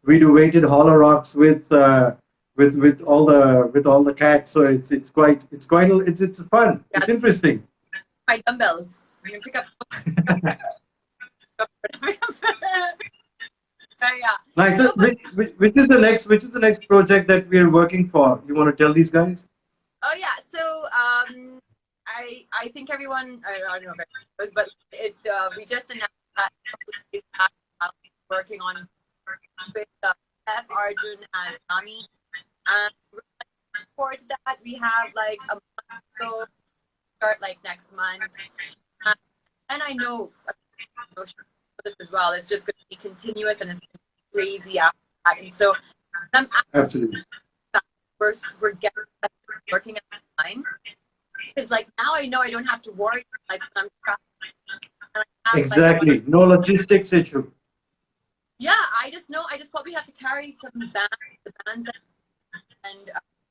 we do weighted hollow rocks with all the cats. So it's fun. Yeah, It's interesting. my dumbbells. I'm gonna pick up. Yeah. Nice. So No, but which is the next project that we are working for? You want to tell these guys? oh yeah. So I think everyone I don't know if everyone knows, but we just announced that a couple of days back, working on with F, Arjun, and Nami. And we're looking forward to that. We have like a month to go, start like next month. And I know this as well. It's just going to be continuous and it's crazy after that. And so I'm Absolutely. we're getting working at the line because like now I know I don't have to worry like when I'm traveling. And I have, Exactly. like, No logistics issue. yeah, I just know I just probably have to carry some bands and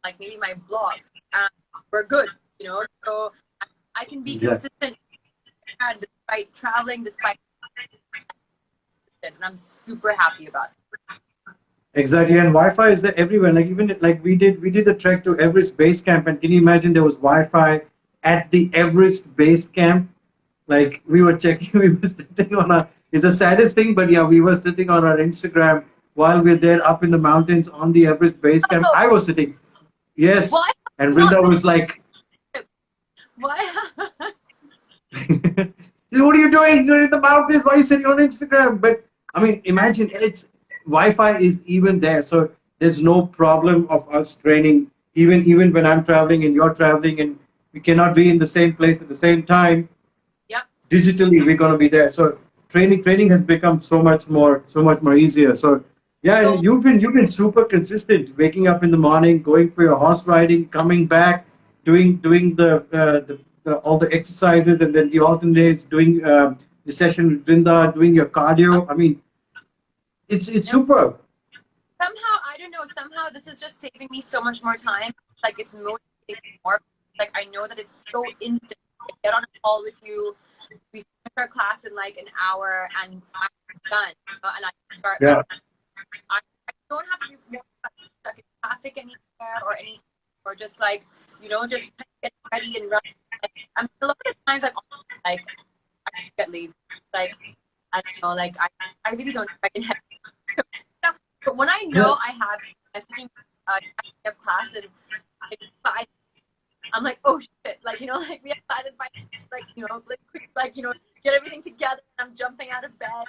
like maybe my blog. And we're good, you know. So I can be Yeah. consistent despite traveling, despite, and I'm super happy about it. Exactly, and Wi-Fi is there everywhere. Like even like we did a trek to Everest Base Camp, and can you imagine there was Wi-Fi at the Everest Base Camp? Like we were checking, we were sitting on our. It's the saddest thing, but yeah, we were sitting on our Instagram while we're there up in the mountains on the Everest Base Camp. Oh, I was sitting, yes, why and not? Rinda was like, Why? "What are you doing? You're in the mountains. Why are you sitting on Instagram?" But I mean, imagine it's Wi-Fi is even there, so there's no problem of us training. Even when I'm traveling and you're traveling, and we cannot be in the same place at the same time. Yep. Digitally, we're going to be there. So training has become so much more easier. So yeah, So you've been super consistent. Waking up in the morning, going for your horse riding, coming back, doing the all the exercises, and then the alternates, doing the session with Brinda, doing your cardio. I mean, it's yep. superb. Somehow I don't know. Somehow this is just saving me so much more time. Like it's motivating me more. Like I know that it's so instant. I get on a call with you. We finish our class in like an hour, and I'm done. And I start. Yeah. I don't have to be more stuck in traffic anywhere or anything, or just like just get ready and run. Like, I mean, a lot of times, like I get lazy. Like I don't know. Like I really don't try and head. But when I know Yeah. I have messaging, I have class in 5, I'm like, oh shit, like like we have class in 5, like like quick, like get everything together. And I'm jumping out of bed.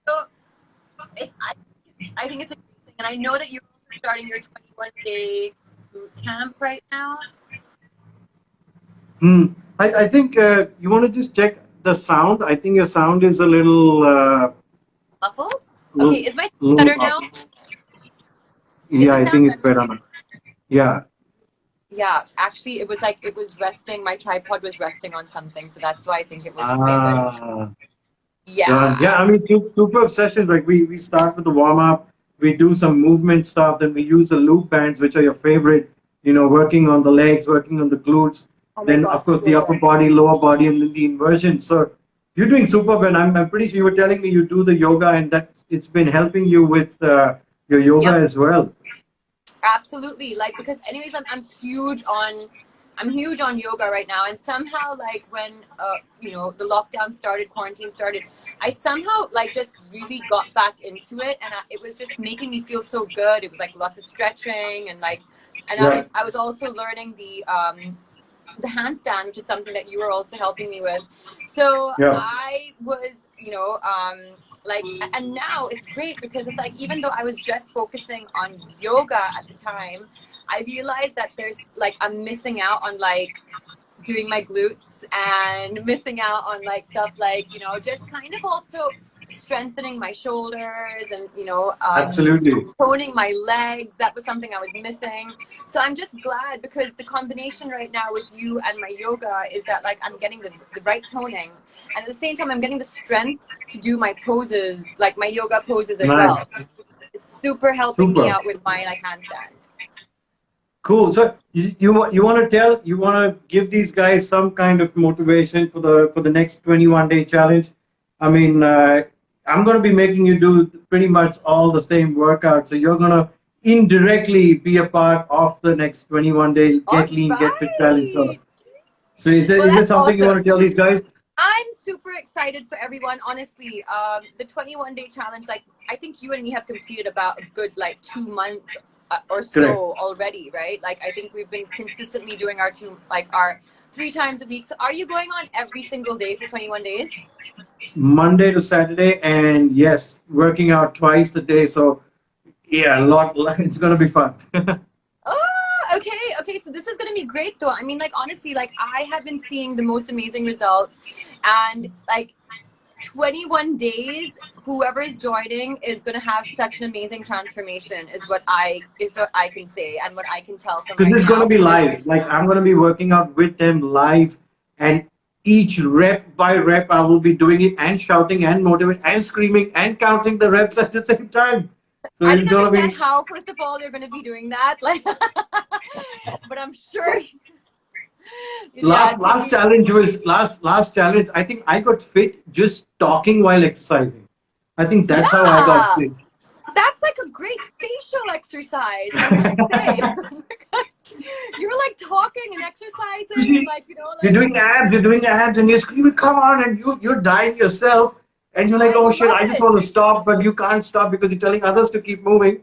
So I think it's a great thing, and I know that you're also starting your 21-day boot camp right now. Hmm. I think you want to just check the sound. I think your sound is a Muffled? Okay, little, is my sound little better up. now? Is Yeah, the I sound think it's better? better now. Yeah. Yeah, actually, it was like it was resting. My tripod was resting on something, so that's why I think it wasn't so good. Ah. Done. Yeah, Yeah. I mean, superb sessions. Like we start with the warm up, we do some movement stuff, then we use the loop bands, which are your favorite. Working on the legs, working on the glutes. Oh my Then of God, course the so upper good. body, lower body, and then the inversion. So you're doing superb, and I'm pretty sure you were telling me you do the yoga, and that it's been helping you with your yoga Yep. as well. Absolutely. Like because anyways, I'm huge on yoga right now, and somehow like when the lockdown started, quarantine started, I somehow like just really got back into it, and it was just making me feel so good. It was like lots of stretching and like, and Yeah, I was also learning the handstand, which is something that you were also helping me with. So yeah, I was, like, and now it's great because it's like, even though I was just focusing on yoga at the time, I realized that there's like, I'm missing out on like doing my glutes and missing out on like stuff like, just kind of also strengthening my shoulders and, absolutely. toning my legs. That was something I was missing. So I'm just glad because the combination right now with you and my yoga is that like I'm getting the right toning. And at the same time, I'm getting the strength to do my poses, like my yoga poses as Nice, well. It's super helping me super. out with my like handstand. Cool. So you want to give these guys some kind of motivation for the next 21-day challenge. I mean, I'm going to be making you do pretty much all the same workout. So you're going to indirectly be a part of the next 21 day All Get Lean, Get Fit challenge. right. So Well, is there that's something you want awesome. to tell these guys? I'm super excited for everyone, honestly. The 21-day challenge, like, I think you and me have completed about a good, like, 2 months or Correct. so already, right? Like, I think we've been consistently doing our 3 times a week. So are you going on every single day for 21 days? Monday to Saturday, and yes, working out twice a day. So yeah, a lot. It's going to be fun. Oh, okay. Okay. So this is going to be great though. I mean, like, honestly, like, I have been seeing the most amazing results, and like, 21 days, whoever is joining is going to have such an amazing transformation is what I can say and what I can tell from Because right it's going now, to be because live. Like I'm going to be working out with them live, and each rep by rep, I will be doing it and shouting and motivating and screaming and counting the reps at the same time. So I it's don't going to understand be how, first of all, you're going to be doing that. Like, but I'm sure, yeah, last challenge. I think I got fit just talking while exercising. I think that's how I got yeah, fit. that's like a great facial exercise, I must say, because you're like talking and exercising and like, You're like, doing abs, and you're screaming, "Come on!" And you're dying yourself, and you're like, I "Oh shit! love I just it. want to stop," but you can't stop because you're telling others to keep moving.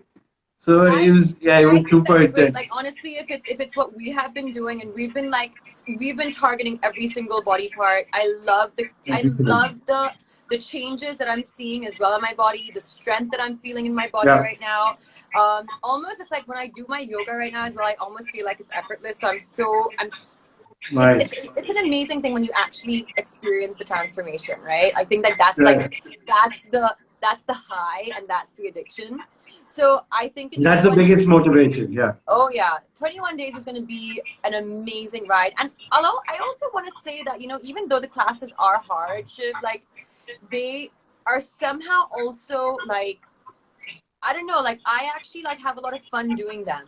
So I it I was think super that's great. intense. Like, honestly, if it's what we have been doing, and we've been targeting every single body part. I love the changes that I'm seeing as well in my body, the strength that I'm feeling in my body Yeah, right now. Almost it's like when I do my yoga right now as well, I almost feel like it's effortless. So I'm nice. it's an amazing thing when you actually experience the transformation, right? I think that that's like Right. that's the high and that's the addiction. So I think in That's the 21 biggest days, motivation. Yeah. oh yeah, 21 days is going to be an amazing ride. And I also want to say that, even though the classes are hardship, like, they are somehow also like, I don't know, like, I actually like have a lot of fun doing them.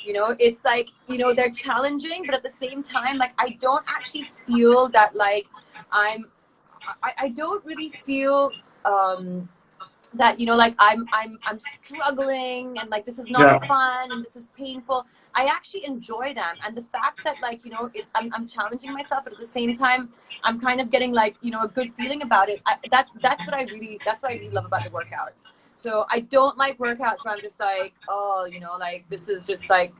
It's like, they're challenging, but at the same time, like, I don't actually feel that, like, I'm I don't really feel that, like, I'm struggling and like this is not Yeah. fun and this is painful. I actually enjoy them, and the fact that, like, I'm challenging myself, but at the same time I'm kind of getting, like, a good feeling about it. That's what I really love about the workouts. So I don't like workouts where I'm just like, oh, like, this is just like,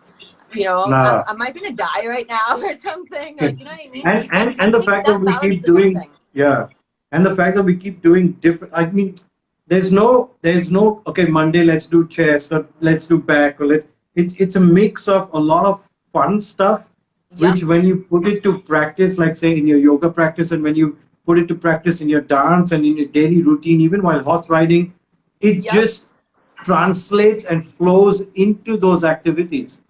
Nah. am I gonna die right now or something, like, you know what I mean? and And and I and the think fact that that we balance is keep a big doing thing. yeah and the fact that we keep doing different, I mean, there's no okay, Monday let's do chest, or let's do back, or it's a mix of a lot of fun stuff, Yep. which when you put it to practice, like say in your yoga practice, and when you put it to practice in your dance and in your daily routine, even while horse riding, it Yep. just translates and flows into those activities.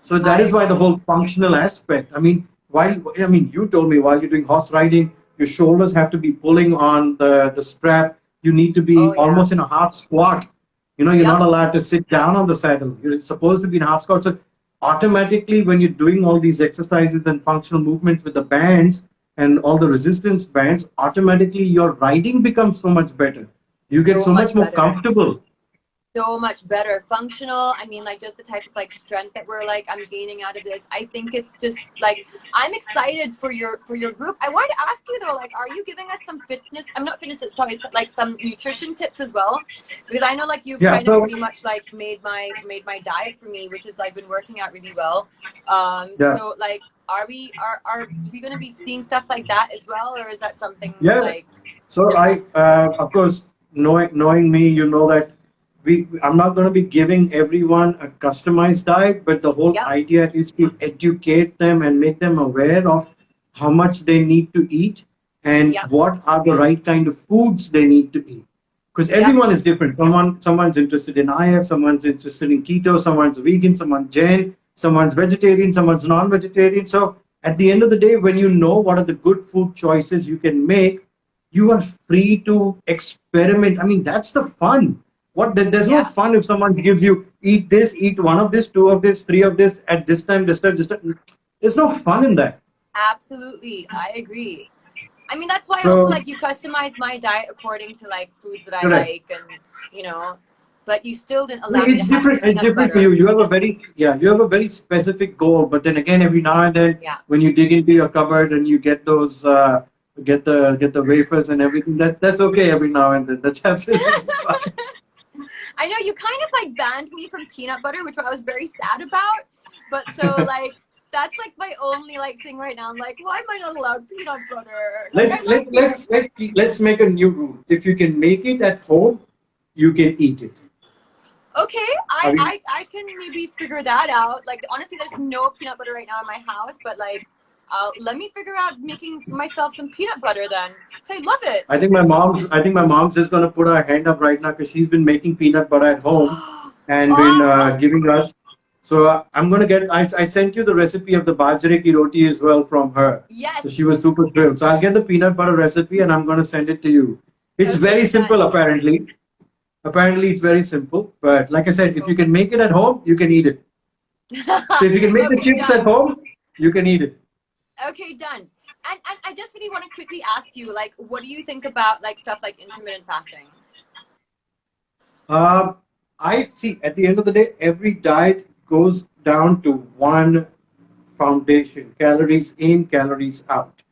So that I is why the agree. whole functional aspect. You told me while you're doing horse riding, your shoulders have to be pulling on the strap. You need to Oh be yeah. almost in a half squat. You're not Yep. allowed to sit down on the saddle. You're supposed to be in a half squat. So automatically, when you're doing all these exercises and functional movements with the bands and all the resistance bands, automatically your riding becomes so much better. You get So so much much more better. comfortable. So much better. Functional. I mean, like, just the type of, like, strength that I'm gaining out of this. I think it's just like, I'm excited for your group. I wanted to ask you though, like, are you giving us some fitness? I'm not fitness. Sorry, like some nutrition tips as well, because I know, like, you've Yeah. kind of So pretty much like made my diet for me, which is like been working out really well. yeah. So like, are we going to be seeing stuff like that as well, or is that something Yeah. like So different? of course, knowing me, you know that I'm not going to be giving everyone a customized diet, but the whole Yep. idea is to educate them and make them aware of how much they need to eat and Yep. what are the right kind of foods they need to eat. Because Yep. everyone is different. Someone's interested in IF, someone's interested in keto, someone's vegan, someone's Jain, someone's vegetarian, someone's non-vegetarian. So at the end of the day, when you know what are the good food choices you can make, you are free to experiment. I mean, that's the fun. There's no Yep. fun if someone gives you eat this, eat one of this, two of this, three of this at this time, this time, this time. There's no fun in that. Absolutely, I agree. I mean, that's why also So like you customize my diet according to like foods that I correct. like, and you know, but you still didn't I mean, allow me to it's have different. It's peanut different for you. butter. You have a very, yeah, you have a very specific goal. But then again, every now and then, Yeah. when you dig into your cupboard and you get those, get the wafers and everything, that's okay. Every now and then, that's absolutely fine. I know you kind of like banned me from peanut butter, which I was very sad about. But so like that's like my only like thing right now. I'm like, why am I not allowed peanut butter? Like I Let's love let peanut let's make a new rule. If you can make it at home, you can eat it. Okay, I mean, I can maybe figure that out. Like honestly, there's no peanut butter right now in my house, but like, let me figure out making myself some peanut butter then. 'Cause I love it. I think my mom's just gonna put her hand up right now because she's been making peanut butter at home and been Oh giving us. So I'm gonna get. I sent you the recipe of the bajre ki roti as well from her. yes. So she was super thrilled. So I'll get the peanut butter recipe and I'm gonna send it to you. It's very Okay, simple done. apparently. Apparently it's very simple. But like I said, if you Okay. can make it at home, you can eat it. So if you can make the Okay, chips at done. home, you can eat it. Okay, done. And I just really want to quickly ask you, like, what do you think about like stuff like intermittent fasting? Um, I see at the end of the day, every diet goes down to one foundation: calories in, calories out.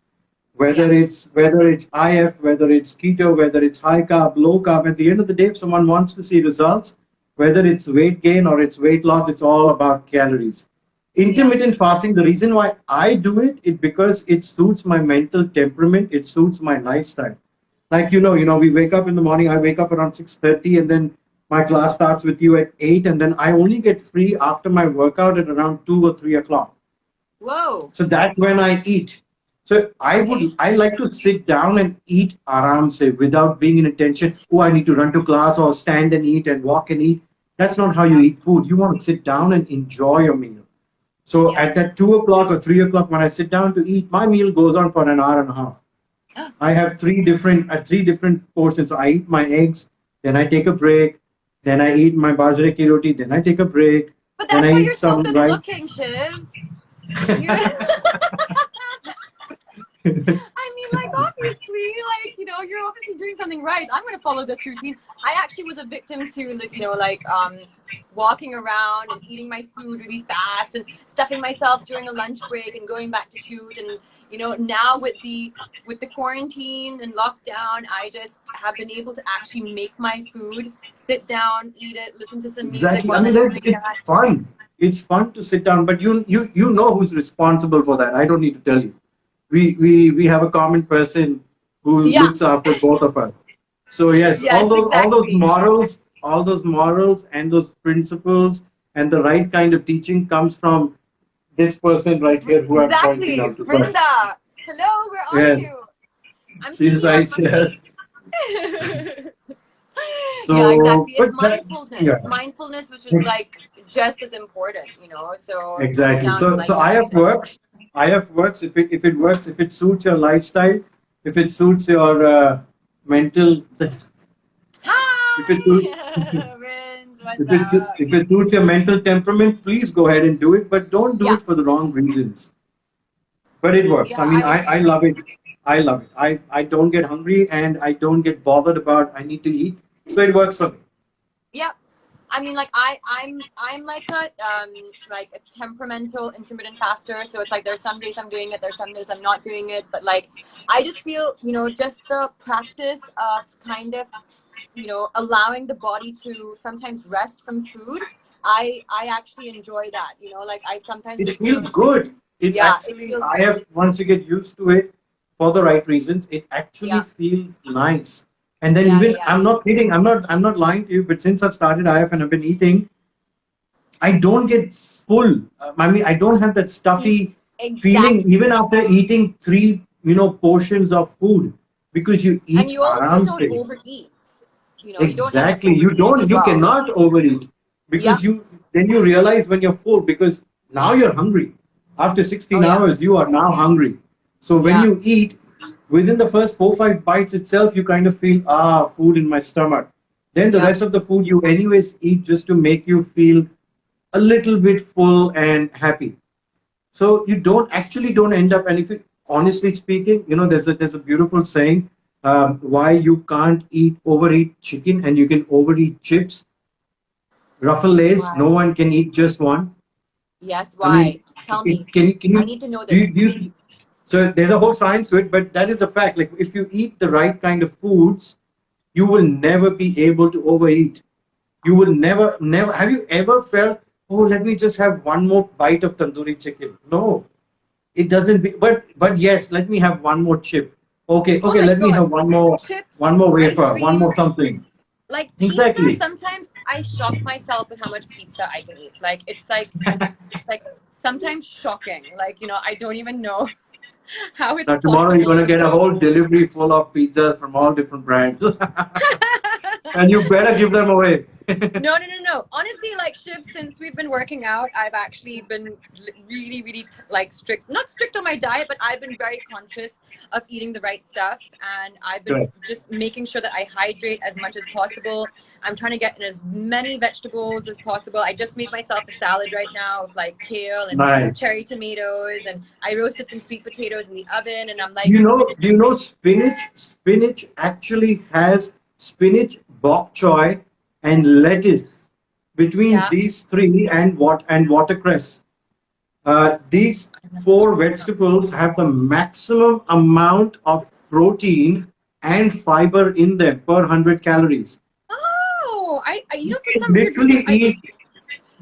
Yeah. Whether it's IF, whether it's keto, whether it's high carb, low carb. At the end of the day, if someone wants to see results, whether it's weight gain or it's weight loss, it's all about calories. Yeah. Intermittent fasting, the reason why I do it is because it suits my mental temperament, it suits my lifestyle. Like we wake up in the morning, I wake up around 6:30 and then my class starts with you at 8 and then I only get free after my workout at around 2 or 3 o'clock. Whoa. So that's when I eat. So Okay. I like to sit down and eat aram say without being in a tension. Oh, I need to run to class or stand and eat and walk and eat. That's not how you Yeah. eat food. You want to sit down and enjoy your meal. So Yeah. at that 2 o'clock or 3 o'clock when I sit down to eat, my meal goes on for an hour and a half. I have three different portions. So I eat my eggs, then I take a break, then I eat my bajra ki roti, then I take a break, But then that's I why eat you're so some good rice. looking, Shiv. You I mean, like, obviously, like, you're obviously doing something right. I'm going to follow this routine. I actually was a victim to, like, walking around and eating my food really fast and stuffing myself during a lunch break and going back to shoot. And, now with the quarantine and lockdown, I just have been able to actually make my food, sit down, eat it, listen to some music Exactly. I while mean, I'm doing it's that. fun. It's fun to sit down, but you know who's responsible for that. I don't need to tell you. We have a common person who Yeah. looks after both of us. So yes, all Yes, those all those exactly. morals, all those morals and those principles and the right kind of teaching comes from this person right here who I'm pointing Exactly. out to. But Vrinda. Hello, where are yeah, you? I'm seeing she's you on right here. Monday. Yeah, So, exactly. It's but that, mindfulness. yeah. Mindfulness, which is like just as important. So it comes Exactly. down to So like, yeah, IF works. IF works if it works, if it suits your lifestyle, if it suits your mental, if it suits, hi, Rins, what's up? if it suits your mental temperament, please go ahead and do it, but don't do Yeah, it for the wrong reasons. But it works. yeah, I mean, I I agree. love it. I love it. I don't get hungry and I don't get bothered about I need to eat. So it works for me. Yeah. I mean, like I'm like a temperamental intermittent faster. So it's like there's some days I'm doing it, there's some days I'm not doing it. But like I just feel, just the practice of kind of, allowing the body to sometimes rest from food. I actually enjoy that. Like I sometimes It just feel, feels good. It yeah, it actually, feels I good. have, once you get used to it for the right reasons, it actually Yeah, feels nice. And then yeah, yeah, even, yeah. I'm not kidding, I'm not lying to you, but since I've started IF and I've been eating, I don't get full. I mean, I don't have that E- stuffy feeling exactly. even after eating three, portions of food because you And eat you also aram don't se. overeat. You don't end up Exactly. overeating as You well. cannot overeat Yeah, because then you realize when you're full because now you're hungry. After oh 16 yeah, hours, you are now hungry. So when yeah, you eat, within the first 4 5 bites itself, you kind of feel, food in my stomach. Then the yeah, rest of the food you anyways eat just to make you feel a little bit full and happy. So you don't end up, and if honestly speaking, there's a beautiful saying, why you can't overeat chicken and you can overeat chips. Ruffle Lays, no Why? one can eat just one. Yes, I mean, why? Tell me. can I you, need to know do this. you, do you, so there's a whole science to it, but that is a fact. Like if you eat the right kind of foods, you will never be able to overeat. You will never. Have you ever felt, oh, let me just have one more bite of tandoori chicken? No, it doesn't. But yes, let me have one more chip. Okay, Oh okay, my let me God. have Chips, one more ice wafer, one cream, more something. like pizza. Exactly. Sometimes I shock myself with how much pizza I can eat. Like it's like sometimes shocking. Like, I don't even know how it's Now tomorrow you're possible gonna get a whole sometimes. delivery full of pizzas from all different brands, and you better give them away. No, no, no, no. Honestly, like Shiv, since we've been working out, I've actually been really, really like strict, not strict on my diet, but I've been very conscious of eating the right stuff. And I've been Good. just making sure that I hydrate as much as possible. I'm trying to get in as many vegetables as possible. I just made myself a salad right now of like kale and Nice. cherry tomatoes. And I roasted some sweet potatoes in the oven. And I'm Do like, you know? Do you know spinach? Spinach actually has spinach, bok choy, and lettuce. Between yeah, these three and watercress, these I never four tried that. vegetables have the maximum amount of protein and fiber in them per 100 calories. Oh, for You some weird reason, literally eat.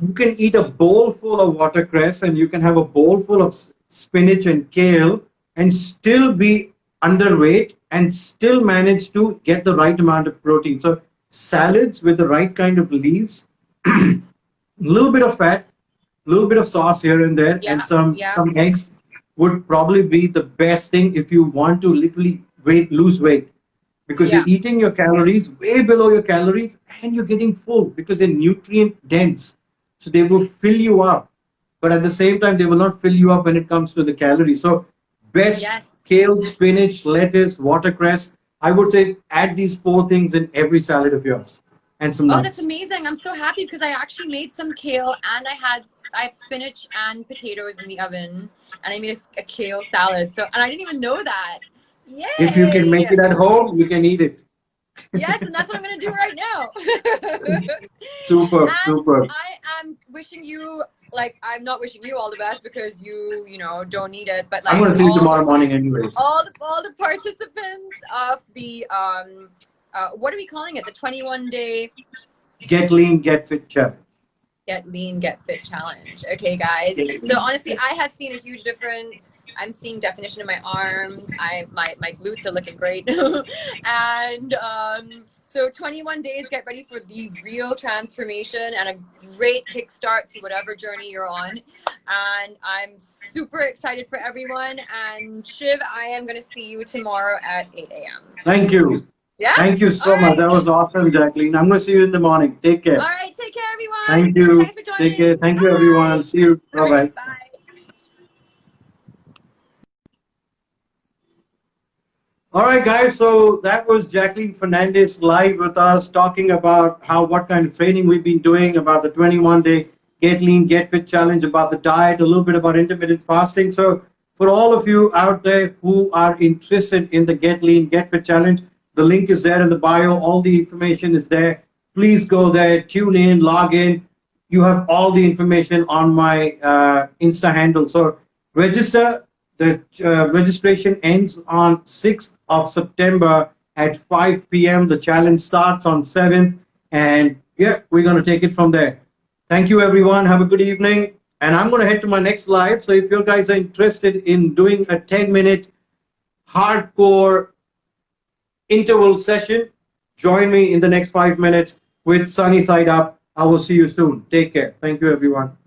You can eat a bowl full of watercress and you can have a bowl full of spinach and kale and still be underweight and still manage to get the right amount of protein. So salads with the right kind of leaves, a little bit of fat, a little bit of sauce here and there, and yeah, yeah, some eggs would probably be the best thing if you want to literally lose weight, because you're yeah. eating your calories way below your calories and you're getting full because they're nutrient dense. So they will fill you up. But at the same time, they will not fill you up when it comes to the calories. So best Yes. kale, spinach, lettuce, watercress. I would say add these four things in every salad of yours and some Oh, that's nuts. amazing. I'm so happy because I actually made some kale and I have spinach and potatoes in the oven and I made a kale salad. So, and I didn't even know that. If you can make Yay. it at home, you can eat it. Yes, and that's what I'm going to do right now. Super, And super. I am wishing you, like, I'm not wishing you all the best because don't need it, but I'm like going to see you tomorrow morning anyways. all the participants of the what are we calling it? The 21-day Get lean, get fit challenge. Get Lean, Get Fit challenge. Okay, guys. So honestly, I have seen a huge difference. I'm seeing definition in my arms. My glutes are looking great. And so 21 days, get ready for the real transformation and a great kickstart to whatever journey you're on. And I'm super excited for everyone. And Shiv, I am going to see you tomorrow at 8 a.m. Thank you. Yeah? Thank you All so much. right. That was awesome, Jacqueline. I'm going to see you in the morning. Take All care. right. Take care, everyone. Thank you. Thanks for Take joining. care. Thank you, everyone. Bye. See you. All Bye right. bye. Bye. All right, guys. So that was Jacqueline Fernandez live with us talking about what kind of training we've been doing, about the 21-day Get Lean, Get Fit challenge, about the diet, a little bit about intermittent fasting. So for all of you out there who are interested in the Get Lean, Get Fit challenge, the link is there in the bio. All the information is there. Please go there, tune in, log in. You have all the information on my Insta handle. So register. The registration ends on 6th of September at 5 p.m. The challenge starts on 7th. And yeah, we're going to take it from there. Thank you, everyone. Have a good evening. And I'm going to head to my next live. So if you guys are interested in doing a 10-minute hardcore interval session, join me in the next 5 minutes with Sunny Side Up. I will see you soon. Take care. Thank you, everyone.